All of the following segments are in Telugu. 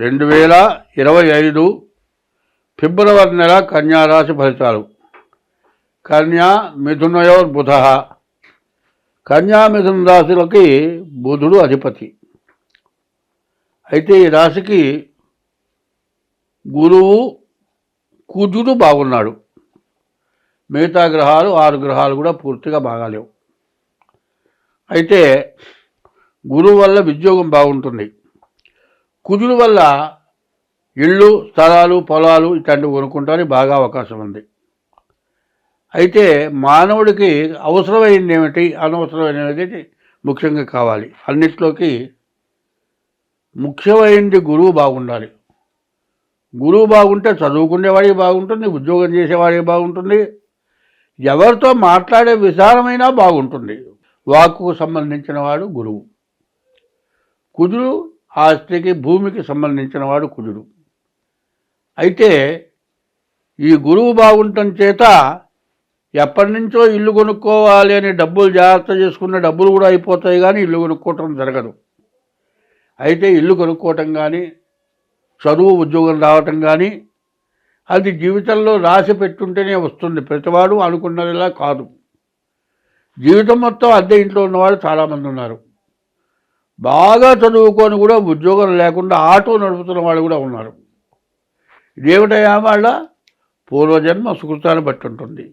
2025 ఫిబ్రవరి నెల కన్యారాశి ఫలితాలు. కన్యా మిథునయోర్ బుధ. కన్యా మిథున రాశులకి బుధుడు అధిపతి. అయితే ఈ రాశికి గురువు కుజుడు బాగున్నాడు. మిగతా గ్రహాలు 6 గ్రహాలు కూడా పూర్తిగా బాగాలేవు. అయితే గురువు వల్ల ఉద్యోగం బాగుంటుంది. కుజుడు వల్ల ఇళ్ళు, స్థలాలు, పొలాలు ఇట్లాంటివి కొనుక్కుంటానికి బాగా అవకాశం ఉంది. అయితే మానవుడికి అవసరమైనది ఏమిటి, అనవసరమైనది ముఖ్యంగా కావాలి. అన్నిట్లోకి ముఖ్యమైనది గురువు బాగుండాలి. గురువు బాగుంటే చదువుకునేవాడికి బాగుంటుంది, ఉద్యోగం చేసేవాడికి బాగుంటుంది, ఎవరితో మాట్లాడే విధానమైనా బాగుంటుంది. వాక్కుకు సంబంధించిన వాడు గురువు. కుజుడు ఆస్తికి, భూమికి సంబంధించిన వాడు కుజుడు. అయితే ఈ గురువు బాగుండటం చేత ఎప్పటి నుంచో ఇల్లు కొనుక్కోవాలి అని డబ్బులు జాగ్రత్త చేసుకున్న డబ్బులు కూడా అయిపోతాయి, కానీ ఇల్లు కొనుక్కోవటం జరగదు. అయితే ఇల్లు కొనుక్కోవటం కానీ, చదువు, ఉద్యోగం రావటం కానీ అది జీవితంలో రాసి పెట్టుంటేనే వస్తుంది. ప్రతివాడు అనుకున్నదిలా కాదు. జీవితం మొత్తం అద్దె ఇంట్లో ఉన్నవాళ్ళు చాలామంది ఉన్నారు. బాగా చదువుకొని కూడా ఉద్యోగం లేకుండా ఆటో నడుపుతున్న వాళ్ళు కూడా ఉన్నారు. ఇదేమిటయా వాళ్ళ పూర్వజన్మ సుకృతాన్ని బట్టి ఉంటుంది.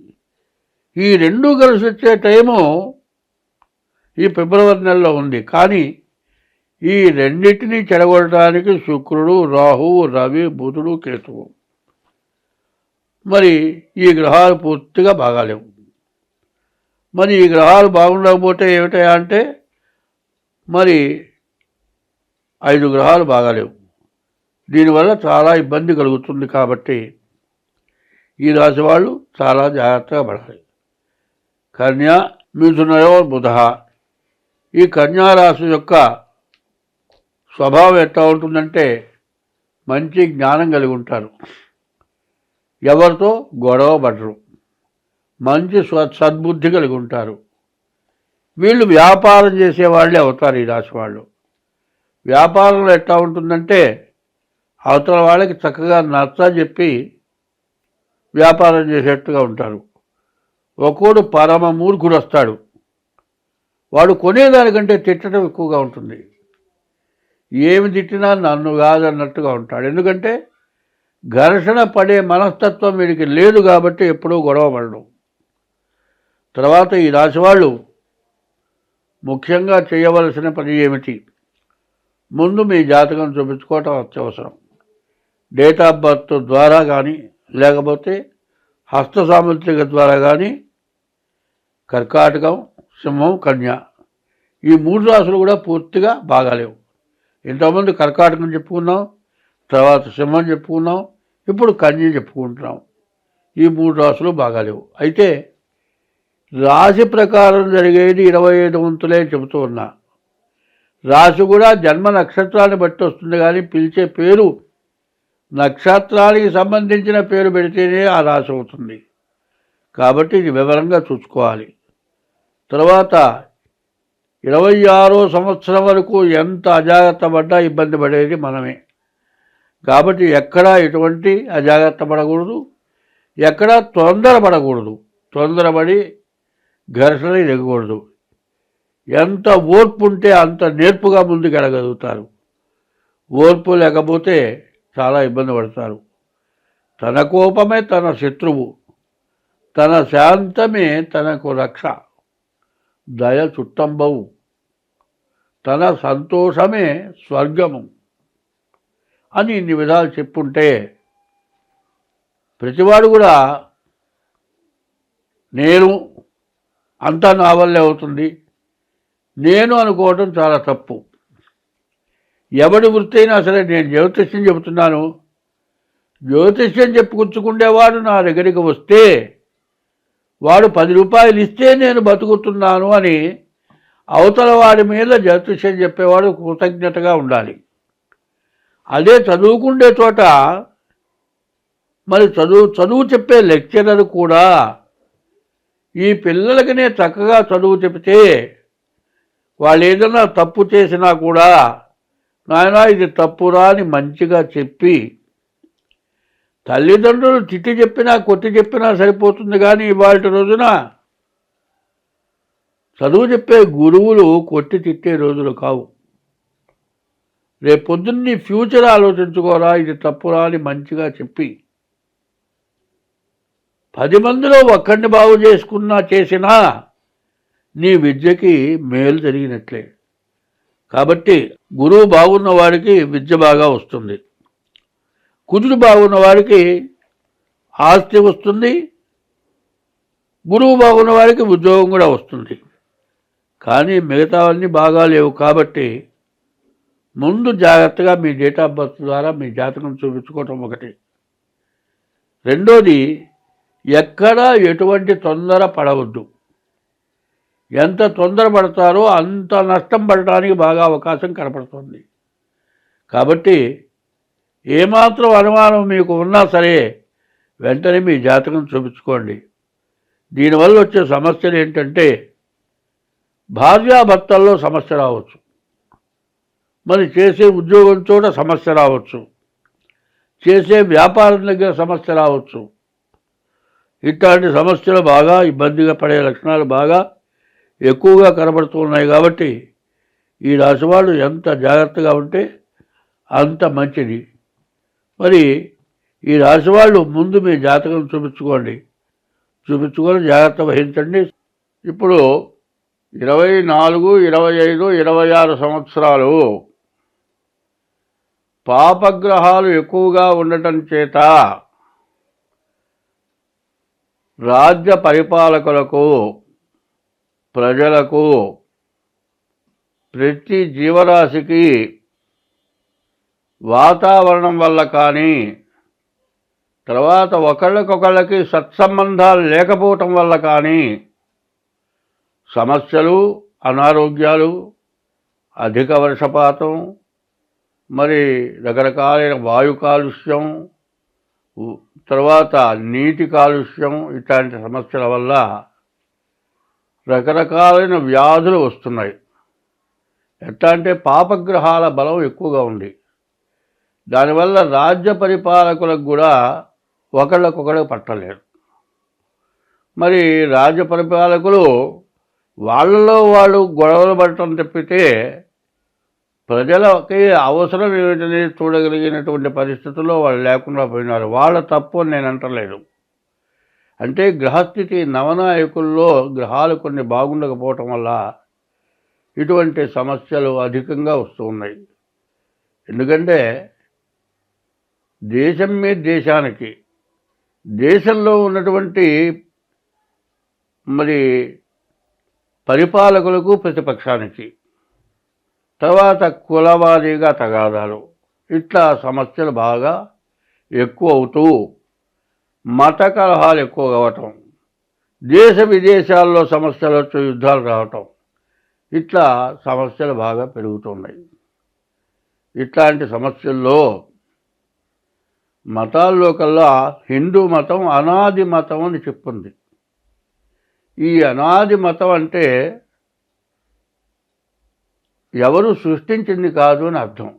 ఈ రెండు కలిసి వచ్చే టైము ఈ ఫిబ్రవరి నెలలో ఉంది. కానీ ఈ రెండింటినీ చెడగొట్టడానికి శుక్రుడు, రాహువు, రవి, బుధుడు, కేతువు, మరి ఈ గ్రహాలు పూర్తిగా బాగాలేవు. మరి ఈ గ్రహాలు బాగుండకపోతే ఏమిటయా అంటే మరి 5 గ్రహాలు బాగాలేవు. దీనివల్ల చాలా ఇబ్బంది కలుగుతుంది. కాబట్టి ఈ రాశి వాళ్ళు చాలా జాగ్రత్తగా పడాలి. కన్యా మిథునయోర్ బుధ. ఈ కన్యా రాశి యొక్క స్వభావం ఎట్లా ఉంటుందంటే మంచి జ్ఞానం కలిగి ఉంటారు, ఎవరితో గొడవ పడరు, మంచి సద్బుద్ధి కలిగి ఉంటారు. వీళ్ళు వ్యాపారం చేసేవాళ్ళే అవుతారు. ఈ రాశి వాళ్ళు వ్యాపారంలో ఎట్లా ఉంటుందంటే అవతల వాళ్ళకి చక్కగా నచ్చ చెప్పి వ్యాపారం చేసేట్టుగా ఉంటారు. ఒకడు పరమ మూర్ఖుడు వస్తాడు, వాడు కొనేదానికంటే తిట్టడం ఎక్కువగా ఉంటుంది. ఏమి తిట్టినా నన్ను కాదన్నట్టుగా ఉంటాడు. ఎందుకంటే ఘర్షణ పడే మనస్తత్వం వీడికి లేదు కాబట్టి ఎప్పుడూ గొడవ పడడం. తర్వాత ఈ రాశి వాళ్ళు ముఖ్యంగా చేయవలసిన పని ఏమిటి? ముందు మీ జాతకం చూపించుకోవటం అత్యవసరం. డేట్ ఆఫ్ బర్త్ ద్వారా కానీ, లేకపోతే హస్త సాముద్రిక ద్వారా కానీ, కర్కాటకం, సింహం, కన్య ఈ 3 రాశులు కూడా పూర్తిగా బాగాలేవు. ఇంతకుముందు కర్కాటకం చెప్పుకున్నాం, తర్వాత సింహం చెప్పుకున్నాం, ఇప్పుడు కన్య చెప్పుకుంటున్నాం. ఈ 3 రాశులు బాగాలేవు. అయితే రాశి ప్రకారం జరిగేది 25 వంతులే చెబుతూ ఉన్నా. రాశి కూడా జన్మ నక్షత్రాన్ని బట్టి వస్తుంది, కానీ పిలిచే పేరు నక్షత్రానికి సంబంధించిన పేరు పెడితేనే ఆ రాశి అవుతుంది. కాబట్టి ఇది వివరంగా చూసుకోవాలి. తర్వాత 26వ సంవత్సరం వరకు ఎంత అజాగ్రత్త పడ్డా ఇబ్బంది పడేది మనమే. కాబట్టి ఎక్కడా ఎటువంటి అజాగ్రత్త పడకూడదు, ఎక్కడా తొందరపడకూడదు. తొందరపడి ఘర్షణ ఎగకూడదు. ఎంత ఓర్పు ఉంటే అంత నేర్పుగా ముందుకెళ్ళగలుగుతారు. ఓర్పు లేకపోతే చాలా ఇబ్బంది పడతారు. తన కోపమే తన శత్రువు, తన శాంతమే తనకు రక్ష, దయ చుట్టంబవు, తన సంతోషమే స్వర్గము అని ఇన్ని విధాలు చెప్పుంటే ప్రతివాడు కూడా నేను అంతా నా వల్లే అవుతుంది, నేను అనుకోవటం చాలా తప్పు. ఎవడి వృత్తి అయినా సరే, నేను జ్యోతిష్యం చెబుతున్నాను, జ్యోతిష్యం చెప్పుకుంచుకునేవాడు నా దగ్గరికి వస్తే వాడు 10 రూపాయలు ఇస్తే నేను బతుకుతున్నాను అని అవతల వాడి మీద జ్యోతిష్యం చెప్పేవాడు కృతజ్ఞతగా ఉండాలి. అదే చదువుకుండే చోట మరి చదువు చెప్పే లెక్చరర్ కూడా ఈ పిల్లలకి నేను చక్కగా చదువు చెబితే వాళ్ళు ఏదైనా తప్పు చేసినా కూడా నాయనా ఇది తప్పురా అని మంచిగా చెప్పి, తల్లిదండ్రులు తిట్టి చెప్పినా కొట్టి చెప్పినా సరిపోతుంది, కానీ ఇవాళ రోజున చదువు చెప్పే గురువులు కొట్టి తిట్టే రోజులు కావు. రేపు పొద్దున్న ఫ్యూచర్ ఆలోచించుకోరా, ఇది తప్పురా అని మంచిగా చెప్పి 10 మందిలో ఒక్కడిని బాగు చేసినా నీ విద్యకి మేలు జరిగినట్లే. కాబట్టి గురువు బాగున్న వాడికి విద్య బాగా వస్తుంది, కుజుడు బాగున్న వాడికి ఆస్తి వస్తుంది, గురువు బాగున్న వాడికి ఉద్యోగం కూడా వస్తుంది. కానీ మిగతావన్నీ బాగా లేవు. కాబట్టి ముందు జాగ్రత్తగా మీ డేట్ ఆఫ్ బర్త్ ద్వారా మీ జాతకం చూపించుకోవటం ఒకటి. రెండోది, ఎక్కడా ఎటువంటి తొందర పడవద్దు. ఎంత తొందర పడతారో అంత నష్టం పడటానికి బాగా అవకాశం కనపడుతుంది. కాబట్టి ఏమాత్రం అనుమానం మీకు ఉన్నా సరే వెంటనే మీ జాతకం చూపించుకోండి. దీనివల్ల వచ్చే సమస్యలు ఏంటంటే, భార్యాభర్తల్లో సమస్య రావచ్చు, మరి చేసే ఉద్యోగం చోట సమస్య రావచ్చు, చేసే వ్యాపారం దగ్గర సమస్య రావచ్చు. ఇట్లాంటి సమస్యలు బాగా ఇబ్బందిగా పడే లక్షణాలు బాగా ఎక్కువగా కనబడుతూ ఉన్నాయి. కాబట్టి ఈ రాశి వాళ్ళు ఎంత జాగ్రత్తగా ఉంటే అంత మంచిది. మరి ఈ రాశి వాళ్ళు ముందు మీ జాతకం చూపించుకొని జాగ్రత్త వహించండి. ఇప్పుడు 24, 25, 26 సంవత్సరాలు పాపగ్రహాలు ఎక్కువగా ఉండటం చేత రాజ్య పరిపాలకులకు, ప్రజలకు, ప్రతి జీవరాశికి వాతావరణం వల్ల కానీ, తర్వాత ఒకళ్ళకొకళ్ళకి సత్సంబంధాలు లేకపోవటం వల్ల కానీ సమస్యలు, అనారోగ్యాలు, అధిక వర్షపాతం, మరి రకరకాలైన వాయు కాలుష్యం, తర్వాత నీటి కాలుష్యం, ఇట్లాంటి సమస్యల వల్ల రకరకాలైన వ్యాధులు వస్తున్నాయి. ఎట్లా అంటే పాపగ్రహాల బలం ఎక్కువగా ఉంది. దానివల్ల రాజ్య పరిపాలకులకు కూడా ఒకళ్ళకొకళ్ళు పట్టలేరు. మరి రాజ్య పరిపాలకులు వాళ్ళలో వాళ్ళు గొడవలు పడటం తప్పితే ప్రజలకి అవసరం ఏమిటని చూడగలిగినటువంటి పరిస్థితుల్లో వాళ్ళు లేకుండా పోయినారు. వాళ్ళ తప్పు అని నేను అంటలేదు. అంటే గ్రహస్థితి నవనాయకుల్లో గ్రహాలు కొన్ని బాగుండకపోవటం వల్ల ఇటువంటి సమస్యలు అధికంగా వస్తూ ఉన్నాయి. ఎందుకంటే దేశం మీద దేశానికి, దేశంలో ఉన్నటువంటి మరి పరిపాలకులకు, ప్రతిపక్షానికి, తర్వాత కులవారీగా తగాదాలు, ఇట్లా సమస్యలు బాగా ఎక్కువ అవుతూ మత కలహాలు ఎక్కువ కావటం, దేశ విదేశాల్లో సమస్యలు వచ్చి యుద్ధాలు రావటం, ఇట్లా సమస్యలు బాగా పెరుగుతున్నాయి. ఇట్లాంటి సమస్యల్లో మతాల్లో కల్లా హిందూ మతం అనాది మతం అని చెప్పింది. ఈ అనాది మతం అంటే ఎవరు సృష్టించింది కాదు అని అర్థం.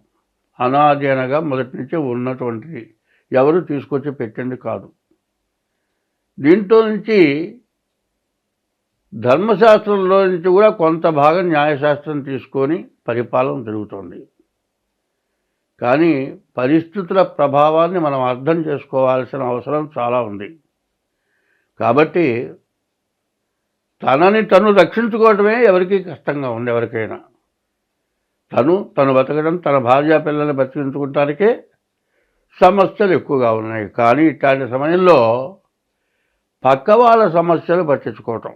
అనాది అనగా మొదటి నుంచి ఉన్నటువంటిది, ఎవరు తీసుకొచ్చి పెట్టింది కాదు. దీంట్లో నుంచి ధర్మశాస్త్రంలో నుంచి కూడా కొంత భాగం న్యాయశాస్త్రం తీసుకొని పరిపాలన జరుగుతుంది. కానీ పరిస్థితుల ప్రభావాన్ని మనం అర్థం చేసుకోవాల్సిన అవసరం చాలా ఉంది. కాబట్టి తనని తను రక్షించుకోవటమే ఎవరికి కష్టంగా ఉంది. ఎవరికైనా తను బతకడం, తన భార్య పిల్లల్ని బతికించుకోవటానికే సమస్యలు ఎక్కువగా ఉన్నాయి. కానీ ఇట్లాంటి సమయంలో పక్క వాళ్ళ సమస్యలు పట్టించుకోవటం,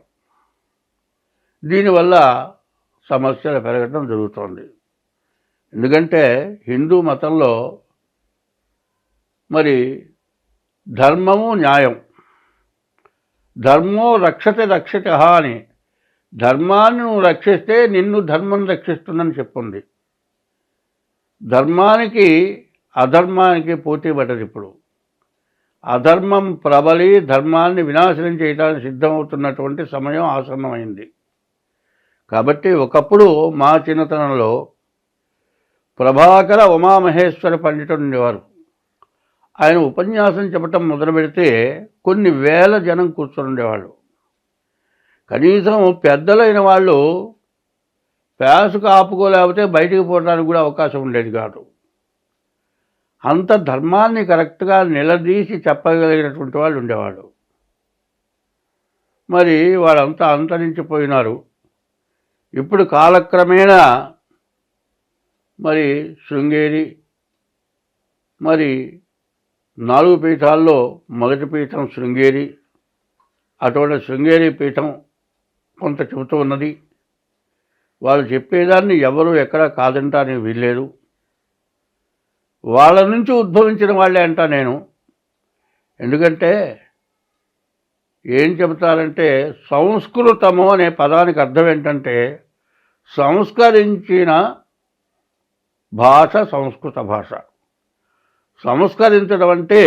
దీనివల్ల సమస్యలు పెరగటం జరుగుతోంది. ఎందుకంటే హిందూ మతంలో మరి ధర్మము, న్యాయం, ధర్మో రక్షతే రక్షిత అని, ధర్మాన్ని నువ్వు రక్షిస్తే నిన్ను ధర్మం రక్షిస్తుందని చెప్పింది. ధర్మానికి అధర్మానికి పోటీ పడ్డది. ఇప్పుడు అధర్మం ప్రబలి ధర్మాన్ని వినాశనం చేయడానికి సిద్ధమవుతున్నటువంటి సమయం ఆసన్నమైంది. కాబట్టి ఒకప్పుడు మా చిన్నతనంలో ప్రభాకర ఉమామహేశ్వర పండితుడు ఉండేవారు. ఆయన ఉపన్యాసం చెప్పటం మొదలు పెడితే కొన్ని వేల జనం కూర్చొని ఉండేవాళ్ళు. కనీసం పెద్దలైన వాళ్ళు ప్యాసుకు ఆపుకోలేకపోతే బయటికి పోవడానికి కూడా అవకాశం ఉండేది కాదు. అంత ధర్మాన్ని కరెక్ట్గా నిలదీసి చెప్పగలిగినటువంటి వాళ్ళు ఉండేవాళ్ళు. మరి వాళ్ళంతా అంతరించిపోయినారు. ఇప్పుడు కాలక్రమేణా మరి శృంగేరి, మరి 4 పీఠాల్లో మొదటి పీఠం శృంగేరి, అటువంటి శృంగేరి పీఠం కొంత చెబుతూ ఉన్నది. వాళ్ళు చెప్పేదాన్ని ఎవరు ఎక్కడ కాదంటానికి వీల్లేదు. వాళ్ళ నుంచి ఉద్భవించిన వాళ్ళే అంట నేను. ఎందుకంటే ఏం చెబుతారంటే, సంస్కృతము అనే పదానికి అర్థం ఏంటంటే సంస్కరించిన భాష సంస్కృత భాష. సంస్కరించడం అంటే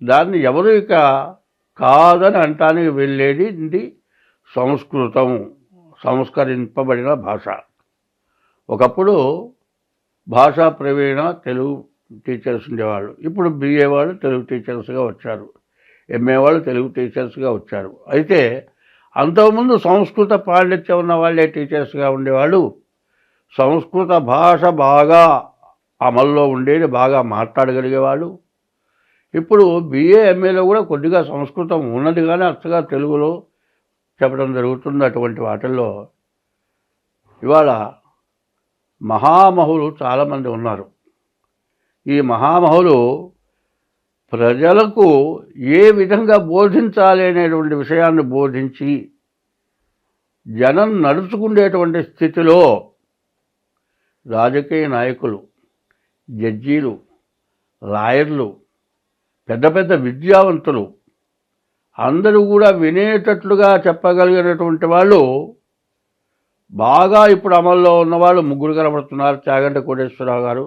దాన్ని ఎవరు ఇక కాదని అంటానికి వెళ్ళేది ఇది సంస్కృతం, సంస్కరింపబడిన భాష. ఒకప్పుడు భాషా ప్రవీణ తెలుగు టీచర్స్ ఉండేవాళ్ళు. ఇప్పుడు బిఏ వాళ్ళు తెలుగు టీచర్స్గా వచ్చారు, ఎంఏ వాళ్ళు తెలుగు టీచర్స్గా వచ్చారు. అయితే అంతకుముందు సంస్కృత పాండిత్యం ఉన్న వాళ్ళే టీచర్స్గా ఉండేవాళ్ళు. సంస్కృత భాష బాగా అమల్లో ఉండేది, బాగా మాట్లాడగలిగేవాళ్ళు. ఇప్పుడు బిఏ ఎంఏలో కూడా కొద్దిగా సంస్కృతం ఉన్నది, కానీ అచ్చగా తెలుగులో చెప్పడం జరుగుతుంది. అటువంటి వాటిల్లో ఇవాళ మహామహులు చాలామంది ఉన్నారు. ఈ మహామహులు ప్రజలకు ఏ విధంగా బోధించాలి అనేటువంటి విషయాన్ని బోధించి జనం నడుచుకునేటువంటి స్థితిలో రాజకీయ నాయకులు, జడ్జీలు, లాయర్లు, పెద్ద పెద్ద విద్యావంతులు అందరూ కూడా వినేటట్లుగా చెప్పగలిగినటువంటి వాళ్ళు బాగా ఇప్పుడు అమల్లో ఉన్నవాళ్ళు 3 కనబడుతున్నారు. చాగంటి కోటేశ్వరరావు గారు,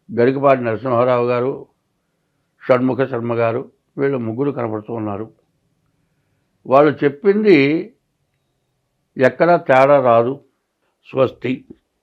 గరికపాటి నరసింహారావు గారు, షణ్ముఖ శర్మ గారు, వీళ్ళు 3 కనబడుతూ ఉన్నారు. వాళ్ళు చెప్పింది ఎక్కడా తేడా రాదు. స్వస్తి.